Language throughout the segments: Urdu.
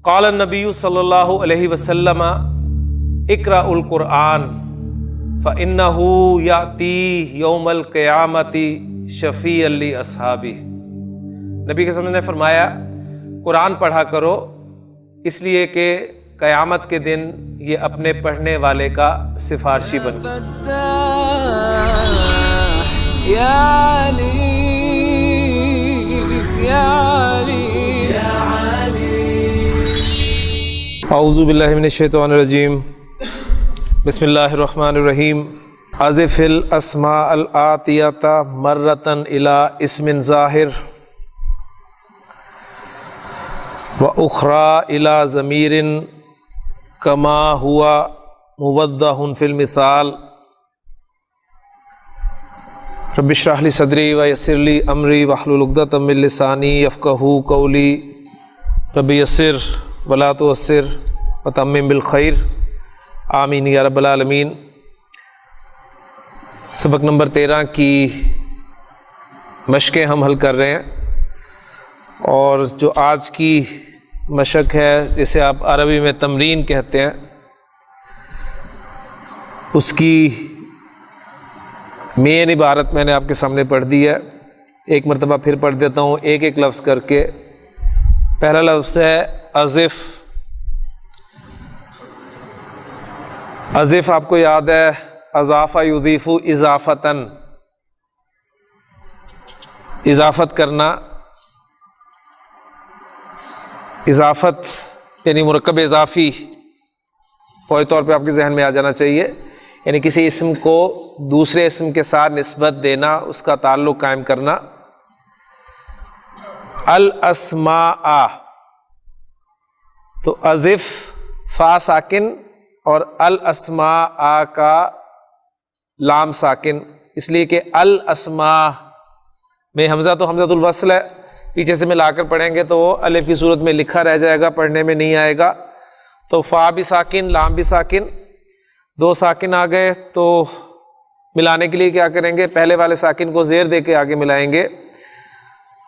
قال النبی صلی اللہ علیہ وسلم اقرأ القرآن فإنہ یأتی یوم القیامۃ شفیعا لأصحابہ۔ نبی کے وسلم نے فرمایا قرآن پڑھا کرو، اس لیے کہ قیامت کے دن یہ اپنے پڑھنے والے کا سفارشی بن اعوذ باللہ من الشیطان الرجیم، بسم اللہ الرحمن الرحیم۔ اضف الاسماء الآتیۃ مرۃ الی اسم ظاہر وأخرى الی ضمیر کما ہوا موضح فی المثال۔ رب اشرح لی صدری ویسر لی امری واحلل عقدۃ من لسانی یفقہوا قولی۔ رب یسر ولا تعسر وتمم بالخیر، آمین یا رب العالمین۔ سبق نمبر 13 کی مشقیں ہم حل کر رہے ہیں، اور جو آج کی مشق ہے جسے آپ عربی میں تمرین کہتے ہیں، اس کی مین عبارت میں نے آپ کے سامنے پڑھ دی ہے۔ ایک مرتبہ پھر پڑھ دیتا ہوں ایک ایک لفظ کر کے۔ پہلا لفظ ہے اضف۔ اضف آپ کو یاد ہے اضاف یضیف اضافتن، اضافت کرنا۔ اضافت یعنی مرکب اضافی فوری طور پہ آپ کے ذہن میں آ جانا چاہیے، یعنی کسی اسم کو دوسرے اسم کے ساتھ نسبت دینا، اس کا تعلق قائم کرنا۔ الاسماء تو اضف فا ساکن اور الاسماء کا لام ساکن، اس لیے کہ الاسماء میں حمزہ تو حمزۃ الوصل ہے، پیچھے سے ملا کر پڑھیں گے تو وہ الف کی صورت میں لکھا رہ جائے گا، پڑھنے میں نہیں آئے گا۔ تو فا بھی ساکن، لام بھی ساکن، دو ساکن آ گئے تو ملانے کے لیے کیا کریں گے؟ پہلے والے ساکن کو زیر دے کے آگے ملائیں گے،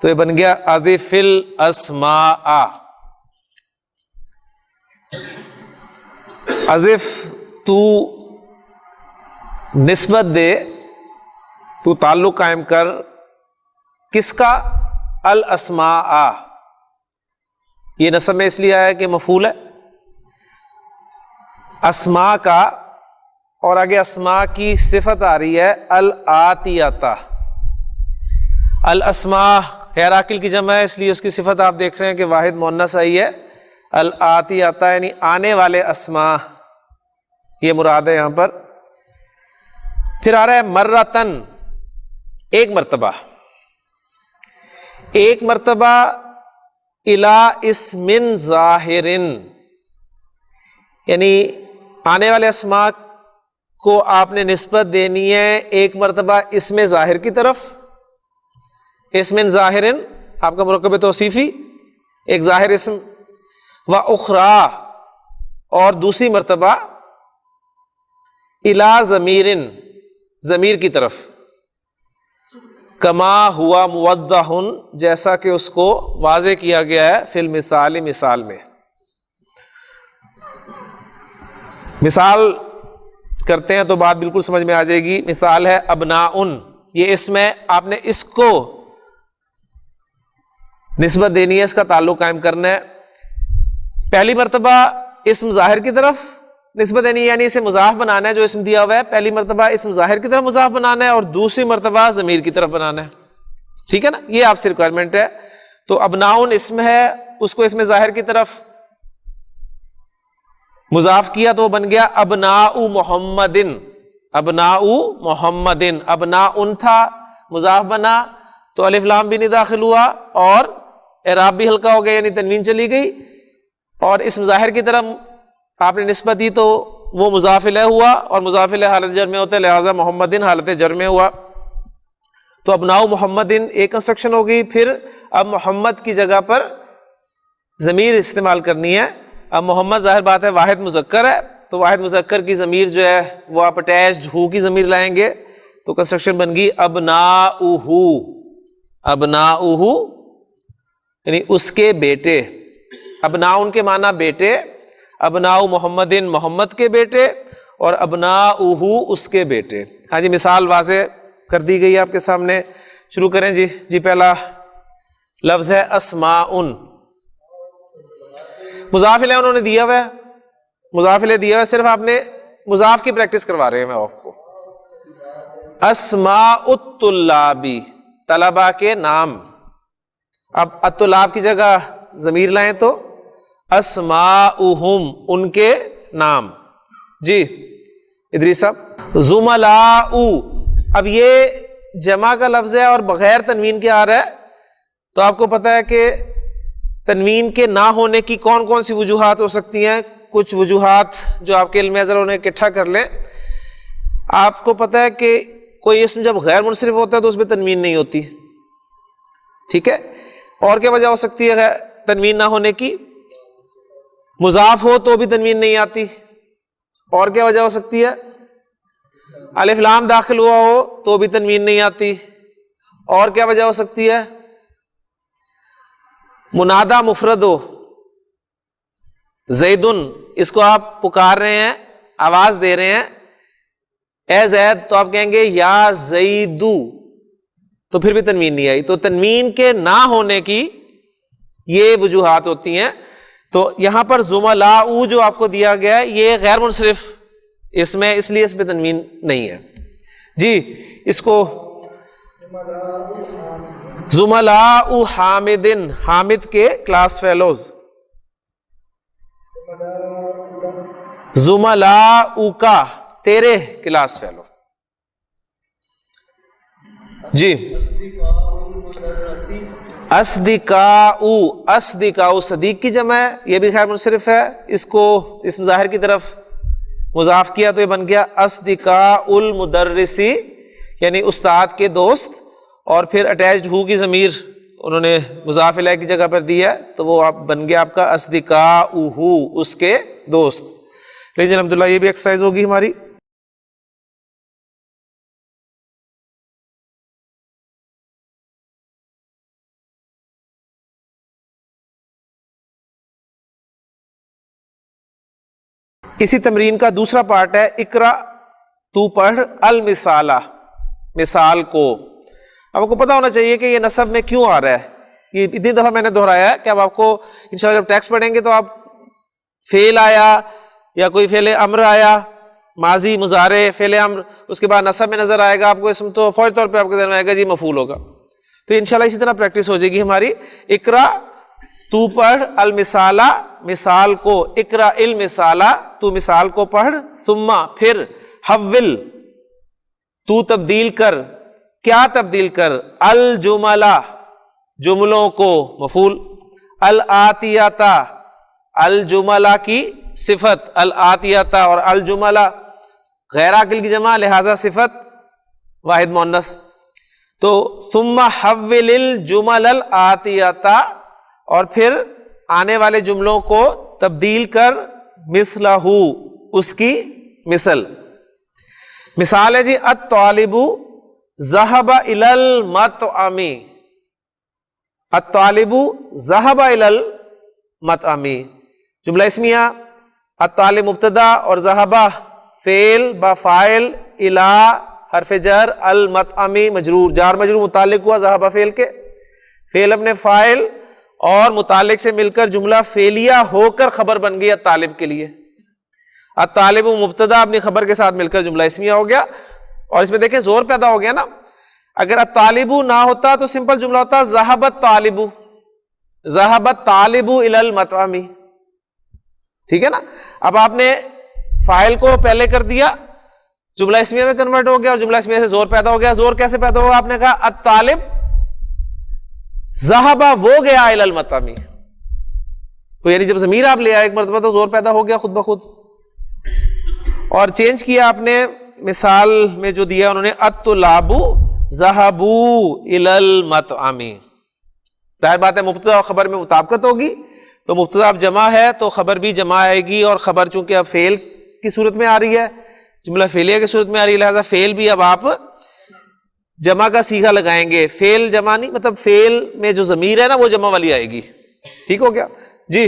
تو یہ بن گیا اضف الاسماء۔ اضف تو نسبت دے، تو تعلق قائم کر، کس کا؟ الاسماء۔ یہ نسب میں اس لیے آیا کہ مفعول ہے اسماء کا، اور آگے اسماء کی صفت آ رہی ہے الآتیۃ۔ الاسماء غیر عاقل کی جمع ہے، اس لیے اس کی صفت آپ دیکھ رہے ہیں کہ واحد مؤنث آئی ہے، الآتیۃ یعنی آنے والے اسماء، یہ مراد ہے یہاں پر۔ پھر آ رہا ہے مرتن، ایک مرتبہ، ایک مرتبہ الی اسم ظاہر، یعنی آنے والے اسماء کو آپ نے نسبت دینی ہے ایک مرتبہ اسم ظاہر کی طرف۔ اسم ظاہر آپ کا مرکب توصیفی، ایک ظاہر اسم، و اخرى اور دوسری مرتبہ الی ضمیر، ضمیر کی طرف، کما ہوا موضح جیسا کہ اس کو واضح کیا گیا ہے فی المثال، مثال میں۔ مثال کرتے ہیں تو بات بالکل سمجھ میں آ جائے گی۔ مثال ہے ابناء، یہ اسم ہے، آپ نے اس کو نسبت دینی ہے، اس کا تعلق قائم کرنا ہے۔ پہلی مرتبہ اسم ظاہر کی طرف نسبت دینی ہے، یعنی اسے مضاف بنانا ہے، جو اسم دیا ہوا ہے پہلی مرتبہ اسم ظاہر کی طرف مضاف بنانا ہے، اور دوسری مرتبہ ضمیر کی طرف بنانا ہے، ٹھیک ہے نا؟ یہ آپ سے ریکوائرمنٹ ہے۔ تو ابناء اسم ہے، اس کو اسم ظاہر کی طرف مضاف کیا تو بن گیا ابناء محمد، ابناء محمد۔ ابناء تھا، مضاف بنا تو الف لام بھی نہیں داخل ہوا، اور اعراب بھی ہلکا ہو گیا، یعنی تنوین چلی گئی، اور اسم ظاہر کی طرف آپ نے نسبت دی تو وہ مضاف الیہ ہوا، اور مضاف الیہ حالت جر میں ہوتا ہے، لہذا محمد حالت جر میں ہوا۔ تو ابناء محمد ایک کنسٹرکشن ہو گئی۔ پھر اب محمد کی جگہ پر ضمیر استعمال کرنی ہے۔ اب محمد ظاہر بات ہے واحد مذکر ہے، تو واحد مذکر کی ضمیر جو ہے وہ آپ اٹیچڈ ہو کی ضمیر لائیں گے، تو کنسٹرکشن بن گئی ابناؤہ، ابناؤہ یعنی اس کے بیٹے، ابناؤن کے معنی بیٹے، ابناؤ محمدن محمد کے بیٹے، اور ابناؤہ اس کے بیٹے. ہاں جی مثال واضح کر دی گئی آپ کے سامنے. شروع کریں جی پہلا لفظ ہے اسماء. مضاف الیہ انہوں نے دیا ہوا ہے، مضاف الیہ دیا ہوا ہے، صرف آپ نے مضاف کی پریکٹس کروا رہے ہیں میں آپ کو. اسماء الطلاب، طلبہ کے نام. اب الطلاب کی جگہ ضمیر لائیں تو اسماؤہم ان کے نام. جی ادریس صاحب. زملاء، اب یہ جمع کا لفظ ہے اور بغیر تنوین کے آ رہا ہے، تو آپ کو پتہ ہے کہ تنوین کے نہ ہونے کی کون کون سی وجوہات ہو سکتی ہیں. کچھ وجوہات جو آپ کے علم میں ذرا انہیں اکٹھا کر لیں. آپ کو پتہ ہے کہ کوئی اسم جب غیر منصرف ہوتا ہے تو اس میں تنوین نہیں ہوتی، ٹھیک ہے. اور کیا وجہ ہو سکتی ہے تنوین نہ ہونے کی؟ مضاف ہو تو بھی تنوین نہیں آتی. اور کیا وجہ ہو سکتی ہے؟ الف لام داخل ہوا ہو تو بھی تنوین نہیں آتی. اور کیا وجہ ہو سکتی ہے؟ منادا مفرد ہو، زیدن، اس کو آپ پکار رہے ہیں، آواز دے رہے ہیں اے زید، تو آپ کہیں گے یا زیدو، تو پھر بھی تنوین نہیں آئی. تو تنوین کے نہ ہونے کی یہ وجوہات ہوتی ہیں. تو یہاں پر زملاء جو آپ کو دیا گیا ہے یہ غیر منصرف اس میں، اس لیے اس پہ تنوین نہیں ہے. جی اس کو زملاء حامدن، حامد کے کلاس فیلوز. زملاء کا تیرے کلاس فیلو. جی اصدقاء، اصدقاء صدیق کی جمع ہے، یہ بھی خیر منصرف ہے. اس کو اسم ظاہر کی طرف مضاف کیا تو یہ بن گیا اصدقاء المدرسی، یعنی استاد کے دوست. اور پھر اٹیچڈ ہو کی ضمیر انہوں نے مضاف الیہ کی جگہ پر دی ہے تو وہ آپ بن گیا آپ کا اصدقاؤہ اس کے دوست. لیکن الحمدللہ یہ بھی ایکسرسائز ہوگی ہماری. اسی تمرین کا دوسرا پارٹ ہے اقرا، تو پڑھ، المثالہ، مثال کو. اب آپ کو پتا ہونا چاہیے کہ یہ نصب میں کیوں آ رہا ہے. یہ اتنی دفعہ میں نے دہرایا ہے کہ اب آپ کو انشاءاللہ جب ٹیکسٹ پڑھیں گے تو آپ فعل آیا یا کوئی فعل امر آیا، ماضی مضارع فعل امر، اس کے بعد نصب میں نظر آئے گا آپ کو اسم، تو فوری طور پہ آپ کے ذہن میں آئے گا جی مفعول ہوگا. تو انشاءاللہ اسی طرح پریکٹس ہو جائے گی ہماری. اقرا تو پڑھ، المثالہ مثال کو، اقرا المثالہ تو مثال کو پڑھ، ثم پھر، حول تو تبدیل کر، کیا تبدیل کر، الجملہ جملوں کو، مفعول، الآتیاتا الجملہ کی صفت، الآتیاتا اور الجملہ غیر عاقل کی جمع لہذا صفت واحد مؤنث. تو ثم حول الجمل الآتیاتا، اور پھر آنے والے جملوں کو تبدیل کر، مثلہ اس کی مثل. مثال ہے جی الطالب ذهب الى المطعم، الطالب ذهب الى المطعم جملہ اسمیہ، الطالب مبتدا اور ذهب فعل با فاعل، الى حرف جر، المطعم مجرور، جار مجرور متعلق ہوا ذهب فعل کے، فعل اپنے فاعل اور متعلق سے مل کر جملہ فعلیہ ہو کر خبر بن گئی الطالب کے لیے. الطالب مبتدا اپنی خبر کے ساتھ مل کر جملہ اسمیہ ہو گیا. اور اس میں دیکھیں زور پیدا ہو گیا نا. اگر الطالب نہ ہوتا تو سمپل جملہ ہوتا ذهب الطالب، ذهب الطالب الى المطعم، ٹھیک ہے نا. اب آپ نے فاعل کو پہلے کر دیا، جملہ اسمیہ میں کنورٹ ہو گیا اور جملہ اسمیہ سے زور پیدا ہو گیا. زور کیسے پیدا ہوا؟ آپ نے کہا الطالب ذهب وہ گیا الى المطعم، تو یعنی جب ضمیر آپ لے آئے ایک مرتبہ تو زور پیدا ہو گیا خود بخود. اور چینج کیا آپ نے، مثال میں جو دیا انہوں نے الطلاب ذهبوا الى المطعم. ظاہر بات ہے مبتدا اور خبر میں مطابقت ہوگی، تو مبتدا اب جمع ہے تو خبر بھی جمع آئے گی، اور خبر چونکہ اب فعل کی صورت میں آ رہی ہے، جملہ فعلیہ کی صورت میں آ رہی ہے، لہذا فعل بھی اب آپ جمع کا صیغہ لگائیں گے. فعل جمع نہیں، مطلب فعل میں جو ضمیر ہے نا وہ جمع والی آئے گی. ٹھیک ہو گیا جی.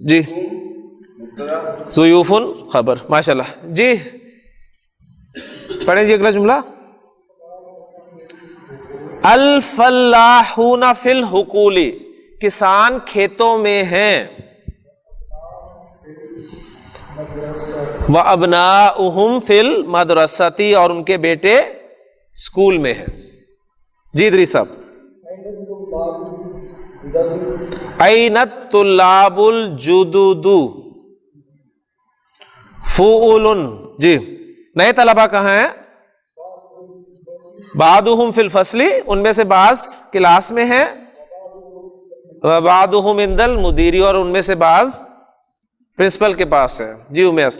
جی ضیوف خبر، ماشاءاللہ. جی پڑھیں جی اگلا جملہ. الفلاحون فی الحقول، کسان کھیتوں میں ہیں. وَأَبْنَاؤُهُمْ فِي الْمَدْرَسَةِ، اور ان کے بیٹے اسکول میں ہیں. جی ادریس صاحب. أَيْنَ الطُّلَّابُ الْجُدُدُ فُعُولٌ، جی نئے طلبہ کہاں ہیں؟ بعضهم فی الفصل، ان میں سے بعض کلاس میں ہیں. وبعضهم عند المدیر، اور ان میں سے بعض پرنسپل کے پاس ہے. جی امیس.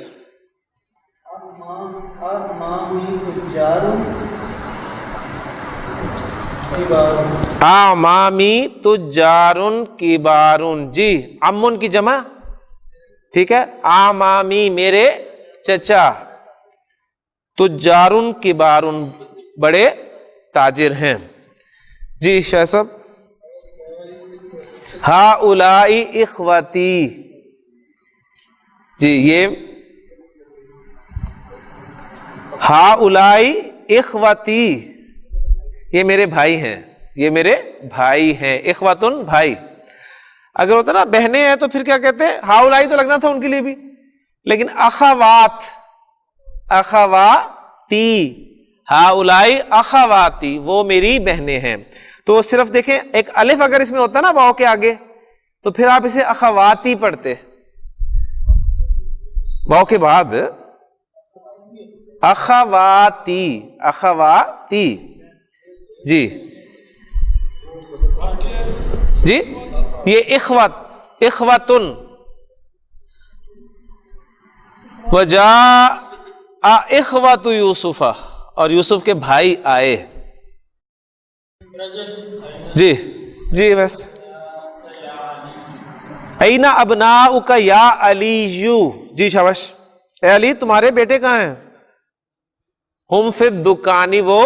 اعمامی تجارن کبارن، جی امن کی جمع، ٹھیک ہے. اعمامی میرے چچا، تجارن کبارن بڑے تاجر ہیں. جی شاہ صاحب. ہؤلاء اخوتی، جی یہ ہؤلاء اخوتی یہ میرے بھائی ہیں، یہ میرے بھائی ہیں. اخوتن بھائی. اگر ہوتا نا بہنیں ہیں تو پھر کیا کہتے ہیں؟ ہؤلاء تو لگنا تھا ان کے لیے بھی، لیکن اخوات، اخواتی، ہؤلاء اخواتی وہ میری بہنیں ہیں. تو صرف دیکھیں ایک الف اگر اس میں ہوتا نا واو کے آگے تو پھر آپ اسے اخواتی پڑھتے، واو کے بعد اخواتی، اخواتی. جی جی یہ اخوتن. وجاء اخوت یوسف، اور یوسف کے بھائی آئے. جی جی بس. اینا ابناؤک یا علی، جی شاباش. اے علی تمہارے بیٹے کہاں ہیں؟ ہم فی الدکان، وہ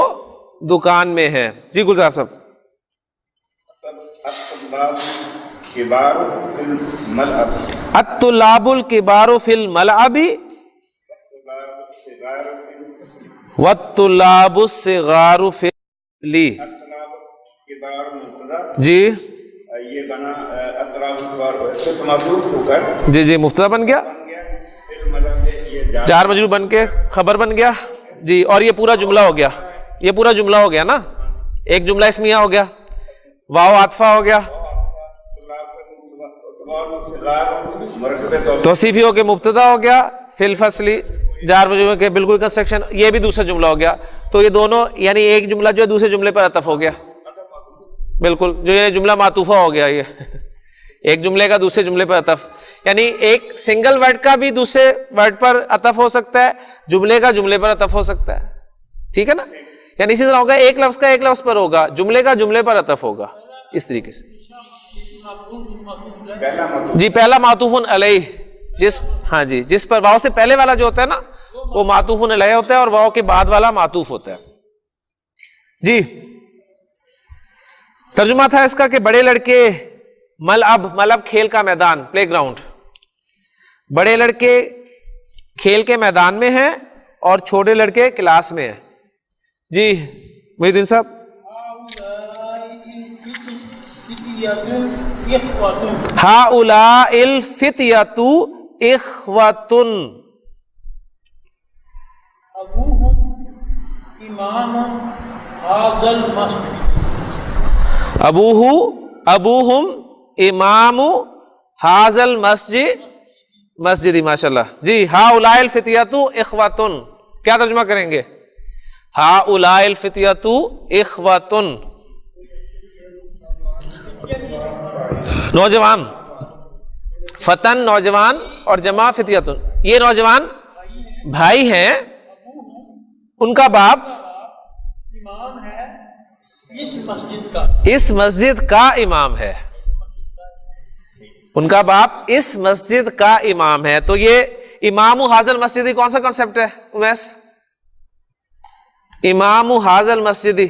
دکان میں ہیں. جی گلزار صاحب. الطلاب الکبار فی الملعب والطلاب الصغار فی لی. جی یہ بنا جی جی مبتدا بن گیا، جار مجرور بن کے خبر بن گیا. جی اور یہ پورا جملہ ہو گیا، یہ پورا جملہ ہو گیا نا. ایک جملہ اسمیہ ہو گیا، واو عاطفہ ہو گیا، توصیفی ہو کے مبتدا ہو گیا، فی الفصل جار مجرور کے بالکل کنسٹرکشن. یہ بھی دوسرا جملہ ہو گیا. تو یہ دونوں یعنی ایک جملہ جو ہے دوسرے جملے پر عطف ہو گیا، بالکل جو یہ جملہ معطوفہ ہو گیا. یہ ایک جملے کا دوسرے جملے پر عطف، یعنی ایک سنگل ورڈ کا بھی دوسرے ورڈ پر عطف ہو سکتا ہے، جملے کا جملے پر عطف ہو سکتا ہے. ٹھیک ہے نا. یعنی اسی طرح ہوگا ایک لفظ کا ایک لفظ پر ہوگا، جملے کا جملے پر عطف ہوگا اس طریقے سے. جی پہلا معطوف علیہ، جس ہاں جی جس پر واو سے پہلے والا جو ہوتا ہے نا وہ معطوف علیہ ہوتا ہے، اور واو کے بعد والا معطوف ہوتا ہے. جی ترجمہ تھا اس کا کہ بڑے لڑکے ملعب، ملعب کھیل کا میدان، پلے گراؤنڈ. بڑے لڑکے کھیل کے میدان میں ہیں اور چھوٹے لڑکے کلاس میں ہیں. جی محی الدین صاحب. ہؤلاء الفتیۃ اخوۃ، ابوہم امام ھذا المسجد، مسجد. ماشاء اللہ. جی ہؤلاء الفتیۃ اخوۃ، کیا ترجمہ کریں گے؟ ہؤلاء الفتیۃ اخوۃ، نوجوان، فتن نوجوان اور جمع فتیۃ، یہ نوجوان بھائی ہیں، ان کا باپ امام ہے اس مسجد کا امام ہے، ان کا باپ اس مسجد کا امام ہے. تو یہ امام ھذا المسجد کون سا کانسیپٹ ہے اویس؟ امام ھذا المسجد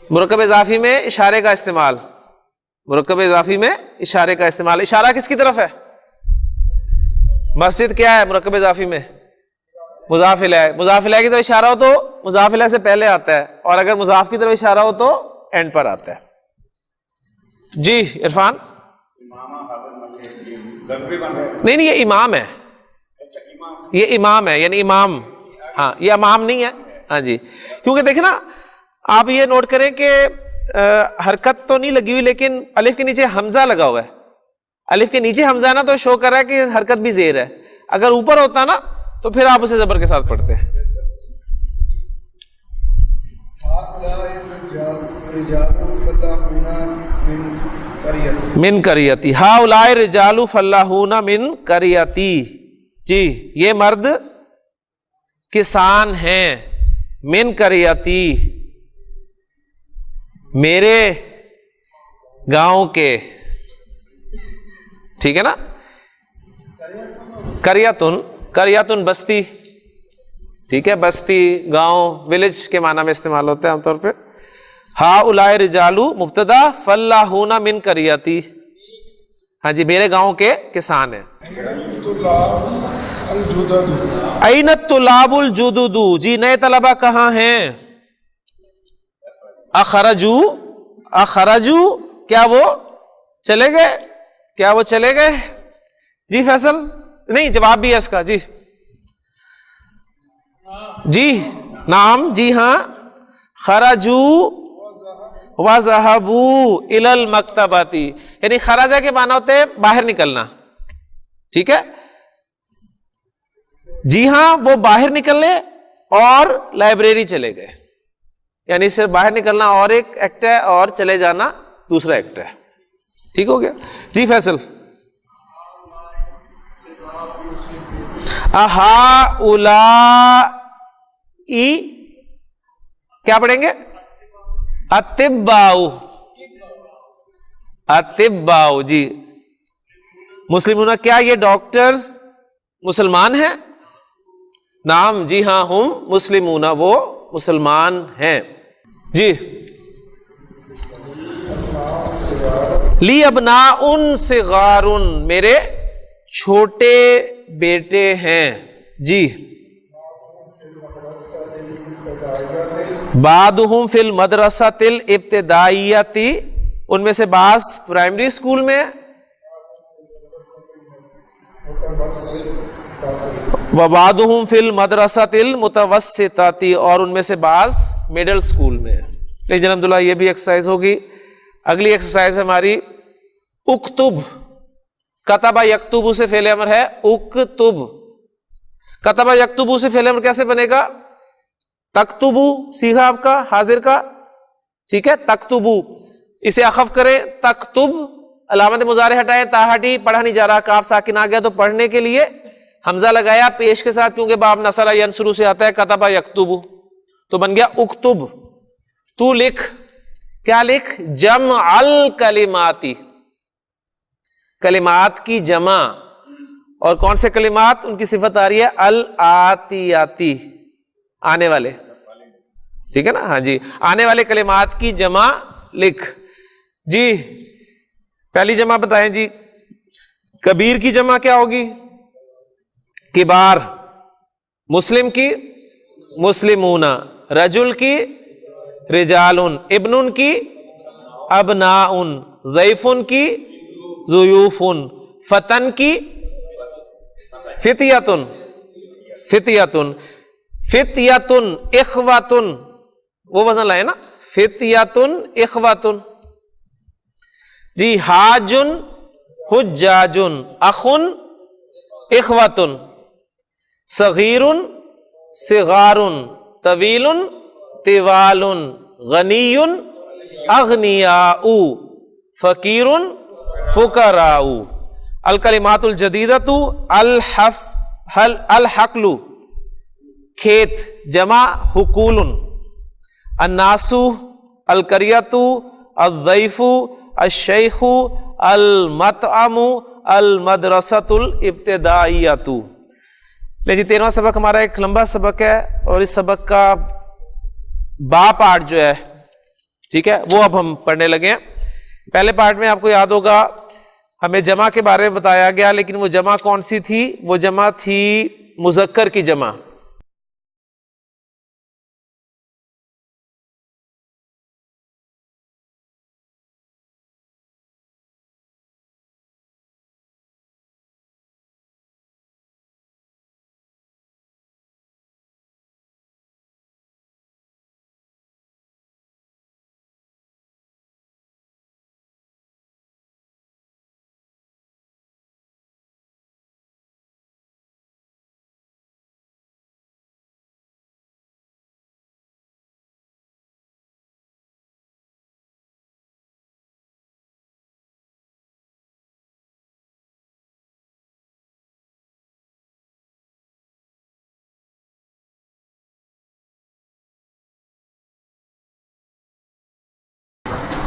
مرکب اضافی میں اشارے کا استعمال. مرکب اضافی میں اشارے کا استعمال. اشارہ کس کی طرف ہے؟ مسجد کیا ہے مرکب اضافی میں؟ مضاف الیہ. مضاف الیہ کی طرف اشارہ ہو تو مضاف الیہ سے پہلے آتا ہے, اور اگر مضاف کی طرف اشارہ ہو تو اینڈ پر آتا ہے. جی عرفان. نہیں یہ امام ہے, یہ امام ہے, یعنی امام. ہاں یہ امام نہیں ہے. ہاں جی, کیونکہ دیکھیں نا آپ یہ نوٹ کریں کہ حرکت تو نہیں لگی ہوئی, لیکن الف کے نیچے حمزہ لگا ہوا ہے. الف کے نیچے حمزہ ہے نا, تو شو کر رہا ہے کہ حرکت بھی زیر ہے. اگر اوپر ہوتا نا تو پھر آپ اسے زبر کے ساتھ پڑھتے ہیں. من قریتی, ہؤلاء الرجال فلاحون من قریتی. جی یہ مرد کسان ہیں, من قریتی میرے گاؤں کے. ٹھیک ہے نا. قریتن, قریتن بستی. ٹھیک ہے, بستی گاؤں ولیج کے معنی میں استعمال ہوتا ہے عام طور پہ. ہؤلاء الرجال مبتدا, فلاحون من قریتی. ہاں جی میرے گاؤں کے کسان ہیں. این الطلاب الجدد, جی نئے طلبہ کہاں ہیں؟ اخرجو, اخرجو کیا وہ چلے گئے؟ کیا وہ چلے گئے؟ جی فیصل نہیں, جواب بھی ہے اس کا. جی جی نعم, جی ہاں. خرجو وذهبوا الى المکتبۃ, یعنی خرجہ کے معنی ہوتے ہیں باہر نکلنا. ٹھیک ہے, جی ہاں وہ باہر نکلے اور لائبریری چلے گئے. یعنی صرف باہر نکلنا اور ایک ایکٹ ہے, اور چلے جانا دوسرا ایکٹ ہے. ٹھیک ہو گیا. جی فیصل. ہؤلاء کیا پڑھیں گے؟ اتباء, اتباء. جی مسلمون, کیا یہ ڈاکٹرز مسلمان ہیں؟ نعم, جی ہاں ہم مسلمون, وہ مسلمان ہیں. جی لی ابناء صغار, میرے چھوٹے بیٹے ہیں. جی بعضهم فی المدرسۃ الابتدائیۃ, ان میں سے بعض پرائمری اسکول میں, وبعضهم فی المدرسۃ المتوسطۃ, اور ان میں سے بعض مڈل اسکول میں. لیکن الحمدللہ یہ بھی ایکسرسائز ہوگی. اگلی ایکسرسائز ہماری اکتب. کتب یکتب سے فعل امر ہے اکتب. کتب یکتب سے فعل امر کیسے بنے گا؟ تکتبو سیکھا آپ کا حاضر کا. ٹھیک ہے, تکتبو اسے اخف کریں تکتب, علامت مضارع ہٹائیں, تا ہٹی, پڑھا نہیں جا رہا, کاف ساکن آ گیا تو پڑھنے کے لیے حمزہ لگایا پیش کے ساتھ, کیونکہ باب نصر ینصر سے آتا ہے کتب یکتب, تو بن گیا اکتب. تو لکھ, کیا لکھ؟ جمع الکلماتی, کلمات کی جمع. اور کون سے کلمات؟ ان کی صفت آ رہی ہے الآتیاتی, آنے والے. ٹھیک ہے نا. ہاں جی, آنے والے کلمات کی جمع لکھ. جی پہلی جمع بتائیں. جی کبیر کی جمع کیا ہوگی؟ کبار. مسلم کی مسلمون, رجل کی رجال, ابن کی ابناء, ضیف کی ضیوف, فتن کی فتیۃ, فتیۃ, فتیۃ اخوۃ, وہ وزن لائے نا, فتیۃ اخوۃ. جی حاج حجاج, اخ اخوۃ, صغیر صغار, طویل طوال, غنی اغنیاء, فقیر فقراء. الکلمات الجدیدۃ الحقل, کھیت جمع حقول, الناس القریۃ, الضیف الشیخ, المطعم, المدرسۃ الابتدائیۃ. لیکن 13واں سبق ہمارا ایک لمبا سبق ہے, اور اس سبق کا با پارٹ جو ہے, ٹھیک ہے, وہ اب ہم پڑھنے لگے ہیں. پہلے پارٹ میں آپ کو یاد ہوگا ہمیں جمع کے بارے میں بتایا گیا، لیکن وہ جمع کون سی تھی؟ وہ جمع تھی مذکر کی جمع.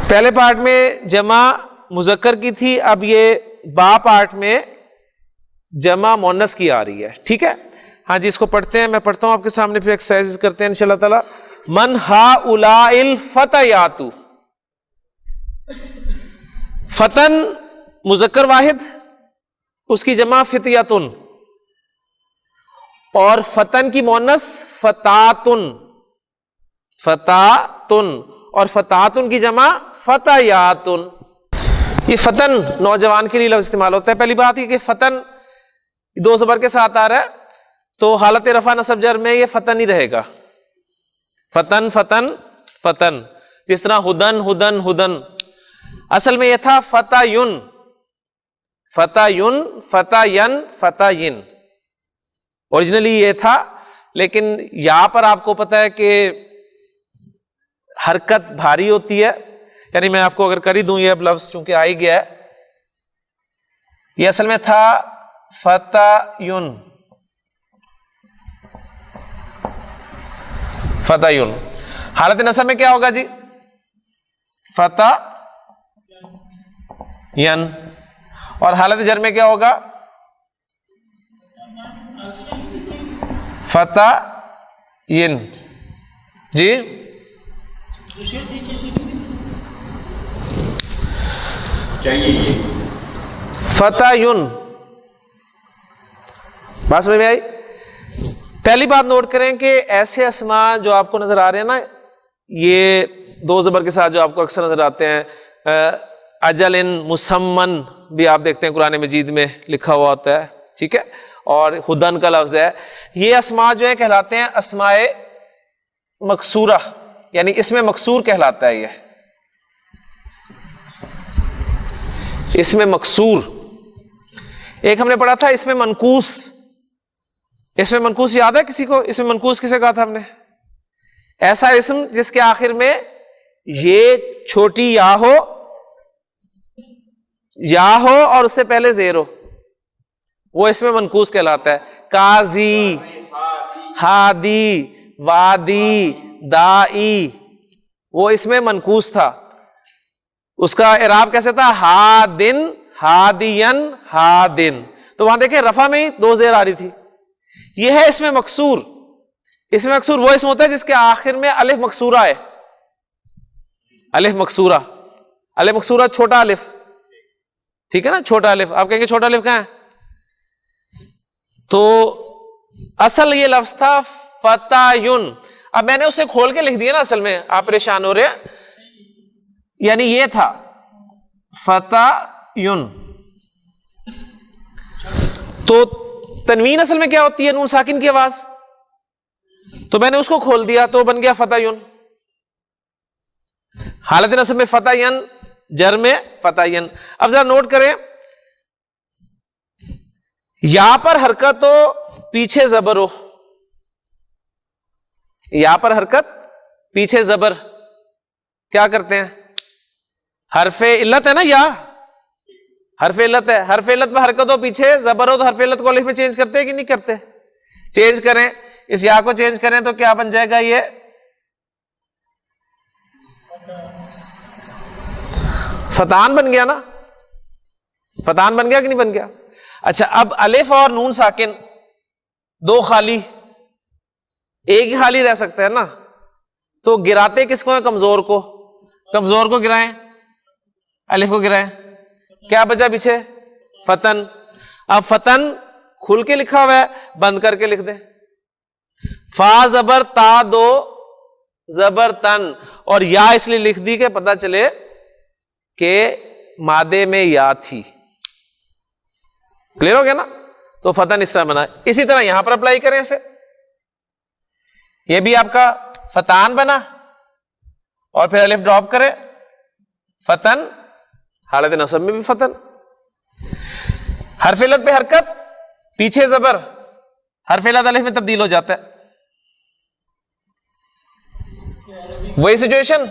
پہلے پارٹ میں جمع مذکر کی تھی، اب یہ با پارٹ میں جمع مؤنث کی آ رہی ہے. ٹھیک ہے، ہاں جی اس کو پڑھتے ہیں، میں پڑھتا ہوں آپ کے سامنے، پھر ایکسرسائز کرتے ہیں انشاءاللہ تعالی. من ہؤلاء الفتیات، فتن مذکر واحد، اس کی جمع فتیاتن، اور فتن کی مؤنث فتاتن، فتاتن، اور فتاتن کی جمع فتیاتن. یہ فتن نوجوان کے لیے لفظ استعمال ہوتا ہے. پہلی بات یہ کہ فتن دو زبر کے ساتھ آ رہا ہے، تو حالت رفع نصب جر میں یہ فتن ہی رہے گا. فتن فتن فتن، جس طرح ہدن ہدن ہدن. اصل میں یہ تھا فتاین، فتاین، فتاین، فتاین، اوریجنلی یہ تھا. لیکن یہاں پر آپ کو پتا ہے کہ حرکت بھاری ہوتی ہے، یعنی میں آپ کو اگر کر ہی دوں یہ اب لفظ چونکہ آ ہی گیا ہے، یہ اصل میں تھا فتاین، فتاین. حالت نصب میں کیا ہوگا جی؟ فتایین. اور حالت جر میں کیا ہوگا؟ فتاین. جی فتایون. بات سمجھ میں آئی؟ پہلی بات نوٹ کریں کہ ایسے اسماء جو آپ کو نظر آ رہے ہیں نا، یہ دو زبر کے ساتھ جو آپ کو اکثر نظر آتے ہیں، اجل مسمن بھی آپ دیکھتے ہیں قرآن مجید میں لکھا ہوا ہوتا ہے. ٹھیک ہے، اور ہدن کا لفظ ہے. یہ اسماء جو ہیں کہلاتے ہیں اسماء مکسورہ، یعنی اس میں مکسور کہلاتا ہے. یہ اس میں مکسور. ایک ہم نے پڑھا تھا اس میں منقوص. اس میں منقوص یاد ہے کسی کو؟ اس میں منقوص کسے کہا تھا ہم نے؟ ایسا اسم جس کے آخر میں یہ چھوٹی یا ہو اور اس سے پہلے زیر ہو، وہ اس میں منقوص کہلاتا ہے. قاضی، ہادی، وادی، دائی، وہ اس میں منقوص تھا. اس کا اعراب کیسے تھا؟ ہادن، ہادین، ہادن. تو وہاں دیکھیں رفع میں ہی دو زیر آ رہی تھی. یہ ہے اس میں مکسور. اس میں مکسور وہ اسم ہوتا ہے جس کے آخر میں الف مکسورہ ہے. الف مکسورہ، الف مکسورہ چھوٹا الف. ٹھیک ہے نا، چھوٹا الف. آپ کہیں گے چھوٹا الف کہاں ہے؟ تو اصل یہ لفظ تھا فتایون. اب میں نے اسے کھول کے لکھ دیا نا، اصل میں آپ پریشان ہو رہے ہیں. یعنی یہ تھا فتایون. تو تنوین اصل میں کیا ہوتی ہے؟ نون ساکن کی آواز. تو میں نے اس کو کھول دیا تو بن گیا فتایون. حالت نصب میں فتاین، جر میں فتاین. اب ذرا نوٹ کریں، یہاں پر حرکت ہو پیچھے زبر ہو، یہاں پر حرکت پیچھے زبر، کیا کرتے ہیں؟ حرف علت ہے نا، یا حرف علت ہے. حرف علت میں حرکت ہو پیچھے زبر ہو تو حرف علت کو الف میں چینج کرتے ہیں کہ نہیں کرتے؟ چینج کریں. اس یا کو چینج کریں تو کیا بن جائے گا؟ یہ فتان بن گیا نا. فتان بن گیا کہ نہیں بن گیا؟ اچھا، اب الف اور نون ساکن دو خالی، ایک ہی خالی رہ سکتا ہے نا. تو گراتے کس کو ہیں؟ کمزور کو. کمزور کو گرائیں. الف کو گرائیں, کیا بچا پیچھے؟ فتن. اب فتن کھل کے لکھا ہوا ہے, بند کر کے لکھ دیں. فا زبر تا دو زبر تن, اور یا اس لیے لکھ دی کہ پتہ چلے کہ مادے میں یا تھی. کلیئر ہو گیا نا؟ تو فتن اس طرح بنا. اسی طرح یہاں پر اپلائی کریں اسے, یہ بھی آپ کا فتان بنا, اور پھر الف ڈراپ کرے, فتن, حالت نصب میں بھی فتن. حرف علت پہ حرکت, پیچھے زبر, حرف علت الف میں تبدیل ہو جاتا ہے. وہی سچویشن,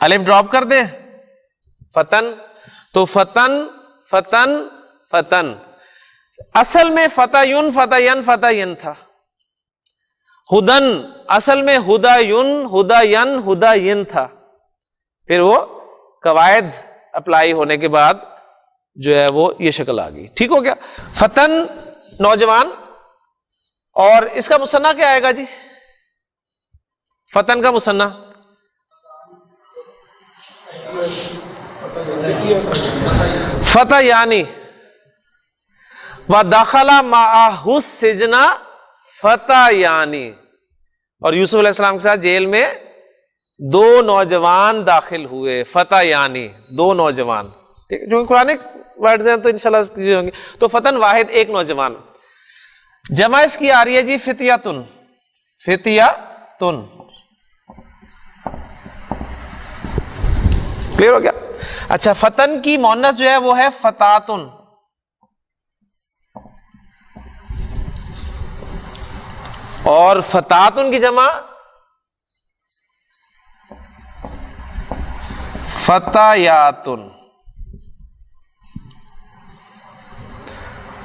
الف ڈراپ کر دیں, فتن. تو فتن فتن فتن, اصل میں فتین فتین فتین تھا. ہدن اصل میں ہدایون ہداین ہداین تھا. پھر وہ قواعد اپلائی ہونے کے بعد جو ہے وہ یہ شکل آ گئی. ٹھیک ہو گیا؟ فتن نوجوان, اور اس کا مثنیٰ کیا آئے گا جی؟ فتن کا مثنیٰ فتح یعنی, وَدَخَلَ مَعَهُ السِّجْنَ فتح یعنی, اور یوسف علیہ السلام کے ساتھ جیل میں دو نوجوان داخل ہوئے. فتح یعنی دو نوجوان, ٹھیک ہے, جو قرآن ورڈز ہیں تو انشاءاللہ چیزیں ہوں گی. تو فتن واحد ایک نوجوان. جمع اس کی آ رہی ہے جی فتیاتن, فتیاتن. کلیئر ہو گیا؟ اچھا, فتن کی مؤنث جو ہے وہ ہے فتاتن, اور فتاتن کی جمع فتایاتن.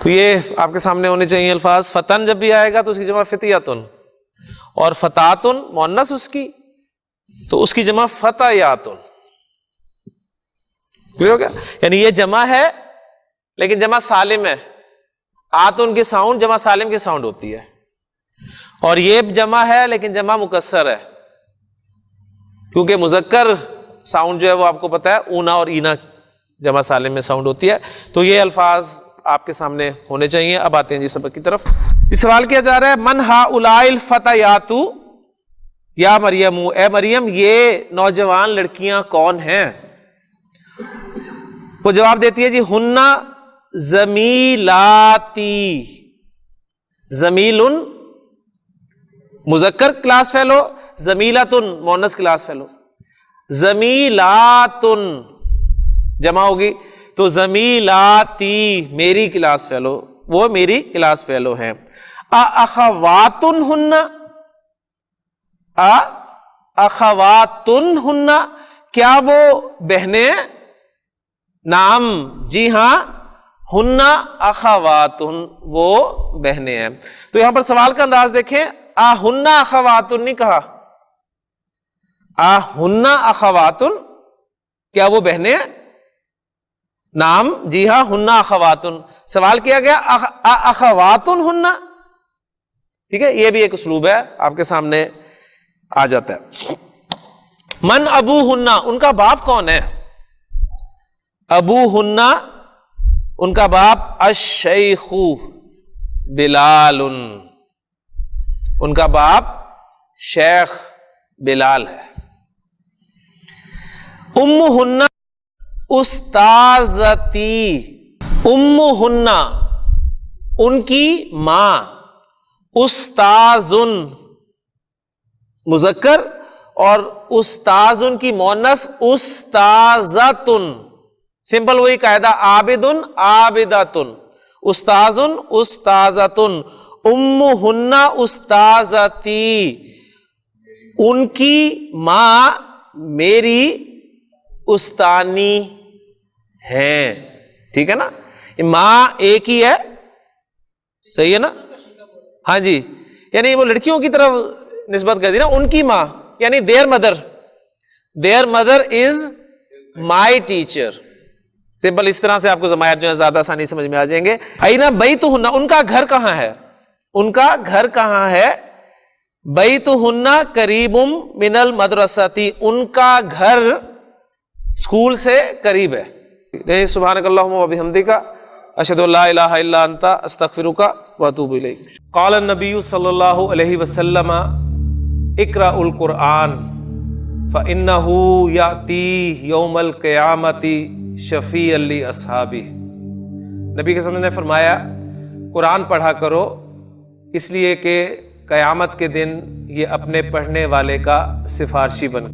تو یہ آپ کے سامنے ہونے چاہیے الفاظ. فتن جب بھی آئے گا تو اس کی جمع فتیاتن, اور فتاتن مؤنث اس کی, تو اس کی جمع فتایاتن. کلیئر ہو گیا؟ یعنی یہ جمع ہے لیکن جمع سالم ہے. آتن کی ساؤنڈ جمع سالم کی ساؤنڈ ہوتی ہے, اور یہ جمع ہے لیکن جمع مکسر ہے, کیونکہ مذکر ساؤنڈ جو ہے وہ آپ کو پتا ہے اونا اور اینا جمع سالم میں ساؤنڈ ہوتی ہے. تو یہ الفاظ آپ کے سامنے ہونے چاہیے. اب آتے ہیں جی سبق کی طرف. سوال کیا جا رہا ہے, من ہؤلاء الفتیات یا مریم, اے مریم یہ نوجوان لڑکیاں کون ہیں؟ وہ جواب دیتی ہے جی ہننا زمیلاتی. زمیل مذکر کلاس فیلو, زمیلاتن مؤنث کلاس فیلو. زمیلاتن جمع ہوگی تو زمیلاتی میری کلاس فیلو, وہ میری کلاس فیلو ہیں. اخواتن ہننا, اخواتن ہننا کیا وہ بہنیں؟ نعم جی ہاں, ہننا اخواتن وہ بہنیں ہیں. تو یہاں پر سوال کا انداز دیکھیں, ہننا اخواتن نہیں کہا, ہننا اخواتن کیا وہ بہنیں ہیں؟ نعم جی ہاں ہننا اخواتن. سوال کیا گیا اخواتن ہننا, ٹھیک ہے, یہ بھی ایک اسلوب ہے آپ کے سامنے آ جاتا ہے. من ابو ہننا, ان کا باپ کون ہے؟ ابو ہننا ان کا باپ الشیخ بلال, ان کا باپ شیخ بلال ہے. ام ہننا استاذتی, ام ہننا ان کی ماں, استاذن مذکر اور استاذن کی مؤنث استاذتن. سمپل وہی قاعدہ, عابدن عابدتن, استاذن استاذتن. ام ہننا استاذتی, ان کی ماں میری استانی ہیں. ٹھیک ہے نا, ماں ایک ہی ہے, صحیح ہے نا؟ ہاں جی, یعنی وہ لڑکیوں کی طرف نسبت کر دی نا, ان کی ماں یعنی their mother, their mother is my teacher. Simple اس طرح سے آپ کو ضمائر جو ہے زیادہ آسانی سمجھ میں آ جائیں گے. اینا بیتہن, ان کا گھر کہاں ہے؟ ان کا گھر کہاں ہے؟ بیتہن قریب من المدرسۃ, ان کا گھر اسکول سے قریب ہے. سبحانک اللہم و بحمدک اشہد ان لا الہ الا انت استغفرک و اتوب الیک. قال النبی صلی اللہ علیہ وسلم اقرأ القرآن فإنہ یأتی یوم القیامۃ شفیعا لاصحابہ. نبی کے نے فرمایا قرآن پڑھا کرو اس لیے کہ قیامت کے دن یہ اپنے پڑھنے والے کا سفارشی بن.